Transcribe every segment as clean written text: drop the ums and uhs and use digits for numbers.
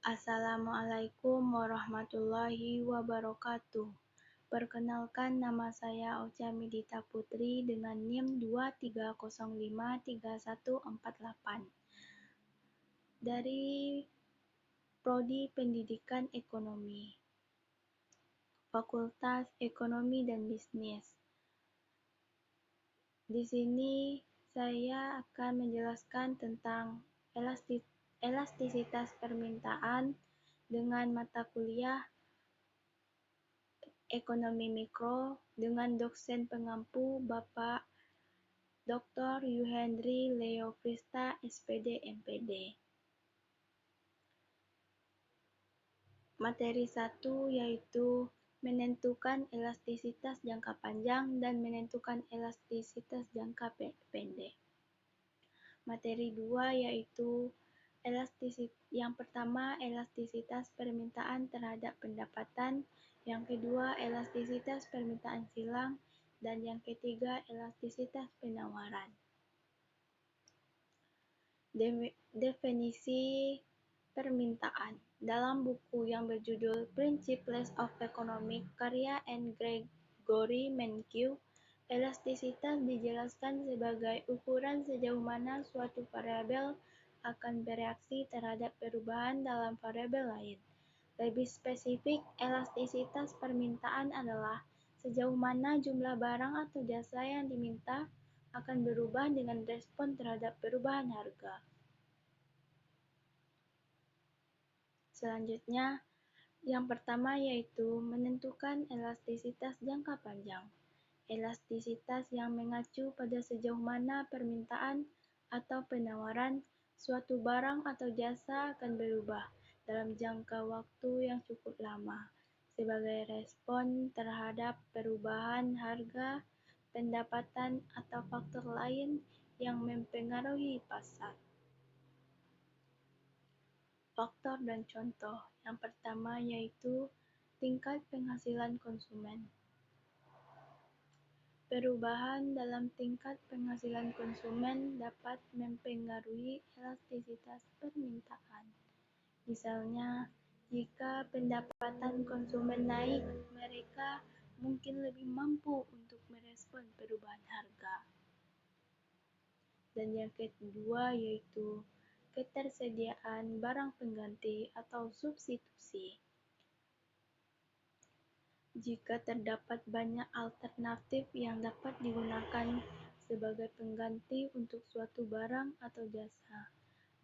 Assalamualaikum warahmatullahi wabarakatuh. Perkenalkan, nama saya Ocha Midita Putri dengan NIM 2305348 dari Prodi Pendidikan Ekonomi, Fakultas Ekonomi dan Bisnis. Di sini saya akan menjelaskan tentang elastisitas permintaan dengan mata kuliah Ekonomi Mikro dengan dosen pengampu Bapak Dr. Yuhendri Leovrista, SPD, MPD. Materi 1 yaitu menentukan elastisitas jangka panjang dan menentukan elastisitas jangka pendek. Materi 2 yaitu yang pertama elastisitas permintaan terhadap pendapatan, yang kedua elastisitas permintaan silang, dan yang ketiga elastisitas penawaran. Definisi permintaan. Dalam buku yang berjudul Principles of Economics karya Gregory Mankiw, elastisitas dijelaskan sebagai ukuran sejauh mana suatu variabel akan bereaksi terhadap perubahan dalam variabel lain. Lebih spesifik, elastisitas permintaan adalah sejauh mana jumlah barang atau jasa yang diminta akan berubah dengan respon terhadap perubahan harga. Selanjutnya, yang pertama yaitu menentukan elastisitas jangka panjang. Elastisitas yang mengacu pada sejauh mana permintaan atau penawaran suatu barang atau jasa akan berubah dalam jangka waktu yang cukup lama sebagai respon terhadap perubahan harga, pendapatan, atau faktor lain yang mempengaruhi pasar. Faktor dan contoh. Yang pertama yaitu tingkat penghasilan konsumen. Perubahan dalam tingkat penghasilan konsumen dapat mempengaruhi elastisitas permintaan. Misalnya, jika pendapatan konsumen naik, mereka mungkin lebih mampu untuk merespon perubahan harga. Dan yang kedua yaitu ketersediaan barang pengganti atau substitusi. Jika terdapat banyak alternatif yang dapat digunakan sebagai pengganti untuk suatu barang atau jasa,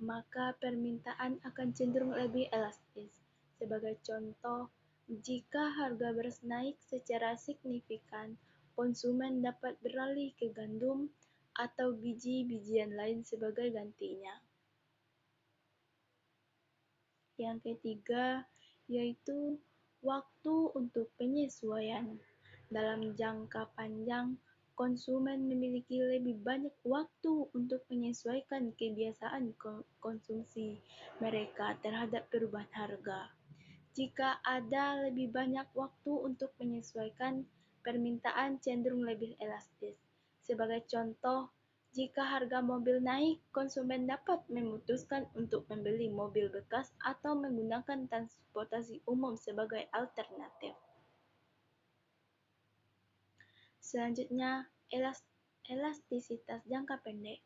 maka permintaan akan cenderung lebih elastis. Sebagai contoh, jika harga beras naik secara signifikan, konsumen dapat beralih ke gandum atau biji-bijian lain sebagai gantinya. Yang ketiga yaitu waktu untuk penyesuaian. Dalam jangka panjang, konsumen memiliki lebih banyak waktu untuk menyesuaikan kebiasaan konsumsi mereka terhadap perubahan harga. Jika ada lebih banyak waktu untuk menyesuaikan, permintaan cenderung lebih elastis. Sebagai contoh, jika harga mobil naik, konsumen dapat memutuskan untuk membeli mobil bekas atau menggunakan transportasi umum sebagai alternatif. Selanjutnya, elastisitas jangka pendek.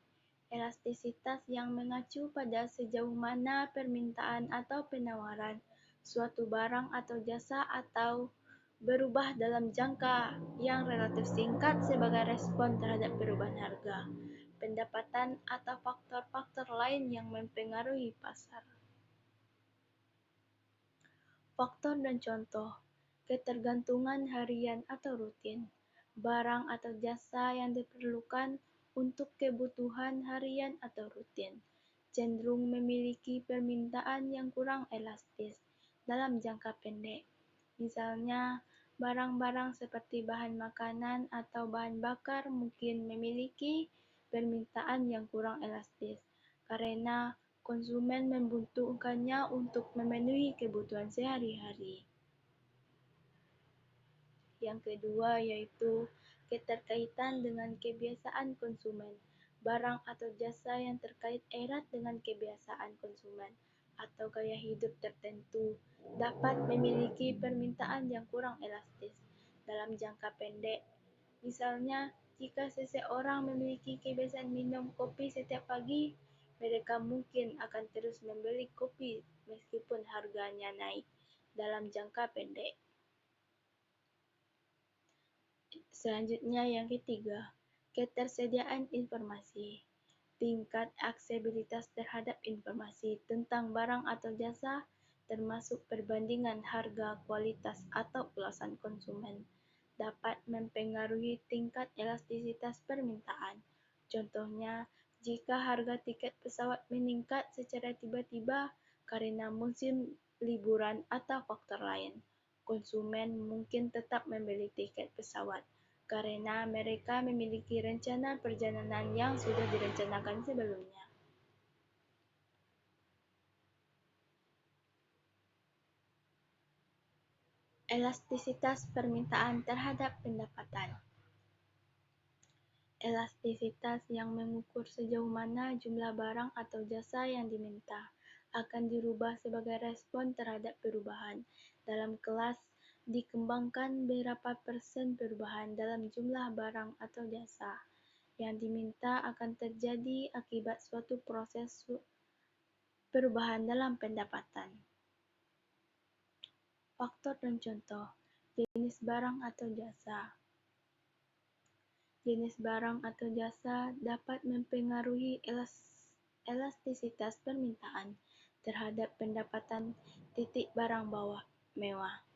Elastisitas yang mengacu pada sejauh mana permintaan atau penawaran suatu barang atau jasa atau berubah dalam jangka yang relatif singkat sebagai respon terhadap perubahan harga, pendapatan, atau faktor-faktor lain yang mempengaruhi pasar. Faktor dan contoh. Ketergantungan harian atau rutin. Barang atau jasa yang diperlukan untuk kebutuhan harian atau rutin cenderung memiliki permintaan yang kurang elastis dalam jangka pendek. Misalnya, barang-barang seperti bahan makanan atau bahan bakar mungkin memiliki permintaan yang kurang elastis karena konsumen membutuhkannya untuk memenuhi kebutuhan sehari-hari. Yang kedua yaitu keterkaitan dengan kebiasaan konsumen. Barang atau jasa yang terkait erat dengan kebiasaan konsumen atau gaya hidup tertentu dapat memiliki permintaan yang kurang elastis dalam jangka pendek. Misalnya, jika seseorang memiliki kebiasaan minum kopi setiap pagi, mereka mungkin akan terus membeli kopi meskipun harganya naik dalam jangka pendek. Selanjutnya yang ketiga, ketersediaan informasi. Tingkat aksesibilitas terhadap informasi tentang barang atau jasa, termasuk perbandingan harga, kualitas, atau ulasan konsumen, dapat mempengaruhi tingkat elastisitas permintaan. Contohnya, jika harga tiket pesawat meningkat secara tiba-tiba karena musim liburan atau faktor lain, konsumen mungkin tetap membeli tiket pesawat karena mereka memiliki rencana perjalanan yang sudah direncanakan sebelumnya. Elastisitas permintaan terhadap pendapatan. Elastisitas yang mengukur sejauh mana jumlah barang atau jasa yang diminta akan dirubah sebagai respon terhadap perubahan. Dalam kelas, dikembangkan berapa persen perubahan dalam jumlah barang atau jasa yang diminta akan terjadi akibat suatu proses perubahan dalam pendapatan. Faktor dan contoh, jenis barang atau jasa. Jenis barang atau jasa dapat mempengaruhi elastisitas permintaan terhadap pendapatan. Barang mewah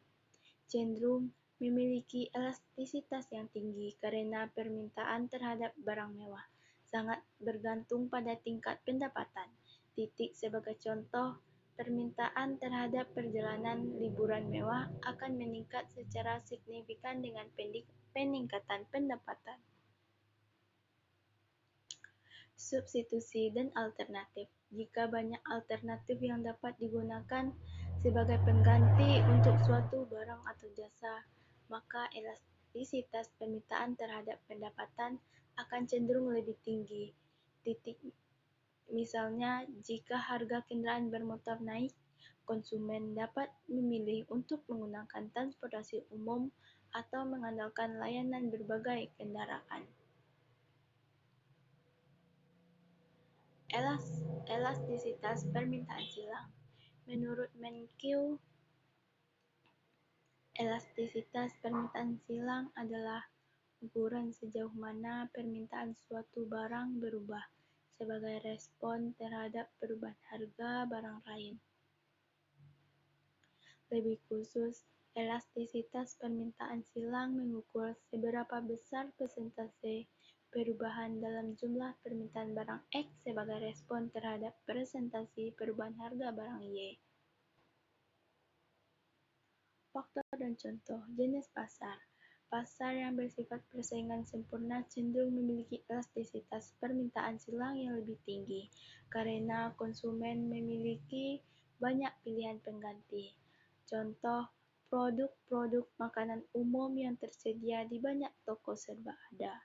cenderung memiliki elastisitas yang tinggi karena permintaan terhadap barang mewah sangat bergantung pada tingkat pendapatan. Sebagai contoh, permintaan terhadap perjalanan liburan mewah akan meningkat secara signifikan dengan peningkatan pendapatan. Substitusi dan alternatif. Jika banyak alternatif yang dapat digunakan sebagai pengganti untuk suatu barang atau jasa, maka elastisitas permintaan terhadap pendapatan akan cenderung lebih tinggi. Misalnya, jika harga kendaraan bermotor naik, konsumen dapat memilih untuk menggunakan transportasi umum atau mengandalkan layanan berbagai kendaraan. Elastisitas permintaan silang. Menurut Menkyu, elastisitas permintaan silang adalah ukuran sejauh mana permintaan suatu barang berubah sebagai respon terhadap perubahan harga barang lain. Lebih khusus, elastisitas permintaan silang mengukur seberapa besar persentase perubahan dalam jumlah permintaan barang X sebagai respon terhadap persentase perubahan harga barang Y. Faktor dan contoh, jenis pasar. Pasar yang bersifat persaingan sempurna cenderung memiliki elastisitas permintaan silang yang lebih tinggi karena konsumen memiliki banyak pilihan pengganti. Contoh, produk-produk makanan umum yang tersedia di banyak toko serba ada.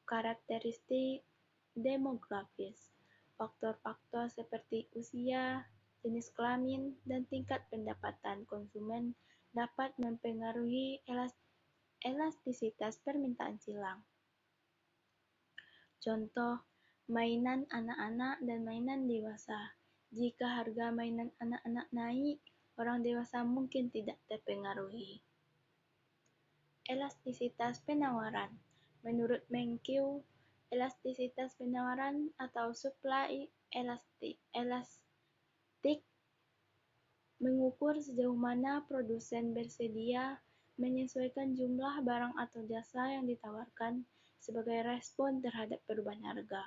Karakteristik demografis. Faktor-faktor seperti usia, jenis kelamin, dan tingkat pendapatan konsumen dapat mempengaruhi elastisitas permintaan silang. Contoh, mainan anak-anak dan mainan dewasa. Jika harga mainan anak-anak naik, orang dewasa mungkin tidak terpengaruhi. Elastisitas penawaran. Menurut Menkyu, elastisitas penawaran atau supply elastik mengukur sejauh mana produsen bersedia menyesuaikan jumlah barang atau jasa yang ditawarkan sebagai respon terhadap perubahan harga.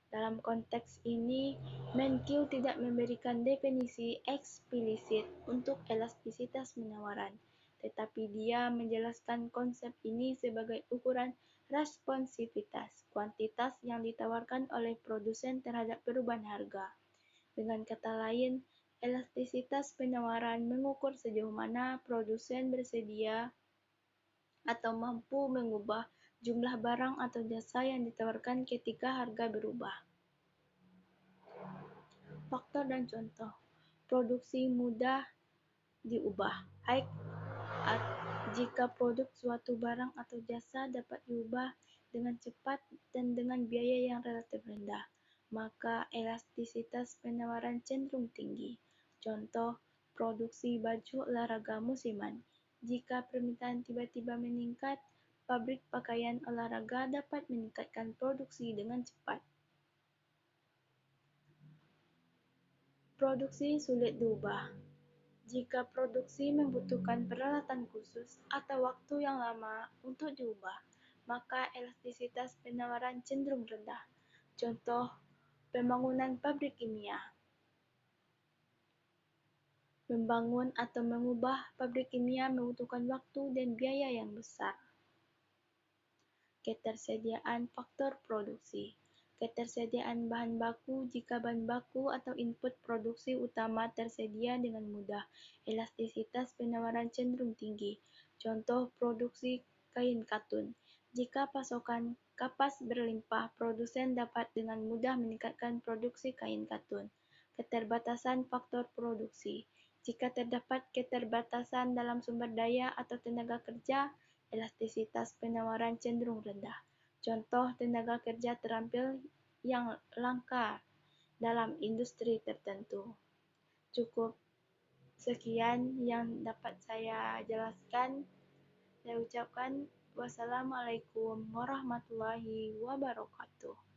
Dalam konteks ini, Menkyu tidak memberikan definisi eksplisit untuk elastisitas penawaran, tetapi dia menjelaskan konsep ini sebagai ukuran responsivitas kuantitas yang ditawarkan oleh produsen terhadap perubahan harga. Dengan kata lain, elastisitas penawaran mengukur sejauh mana produsen bersedia atau mampu mengubah jumlah barang atau jasa yang ditawarkan ketika harga berubah. Faktor dan contoh. produksi mudah diubah. Jika produk suatu barang atau jasa dapat diubah dengan cepat dan dengan biaya yang relatif rendah, maka elastisitas penawaran cenderung tinggi. Contoh, produksi baju olahraga musiman. Jika permintaan tiba-tiba meningkat, pabrik pakaian olahraga dapat meningkatkan produksi dengan cepat. Produksi sulit diubah. Jika produksi membutuhkan peralatan khusus atau waktu yang lama untuk diubah, maka elastisitas penawaran cenderung rendah. Contoh, pembangunan pabrik kimia. Membangun atau mengubah pabrik kimia membutuhkan waktu dan biaya yang besar. Ketersediaan faktor produksi. Ketersediaan bahan baku. Jika bahan baku atau input produksi utama tersedia dengan mudah, elastisitas penawaran cenderung tinggi. Contoh, produksi kain katun. Jika pasokan kapas berlimpah, produsen dapat dengan mudah meningkatkan produksi kain katun. Keterbatasan faktor produksi. Jika terdapat keterbatasan dalam sumber daya atau tenaga kerja, elastisitas penawaran cenderung rendah. Contoh, tenaga kerja terampil yang langka dalam industri tertentu. Cukup sekian yang dapat saya jelaskan. Saya ucapkan wassalamualaikum warahmatullahi wabarakatuh.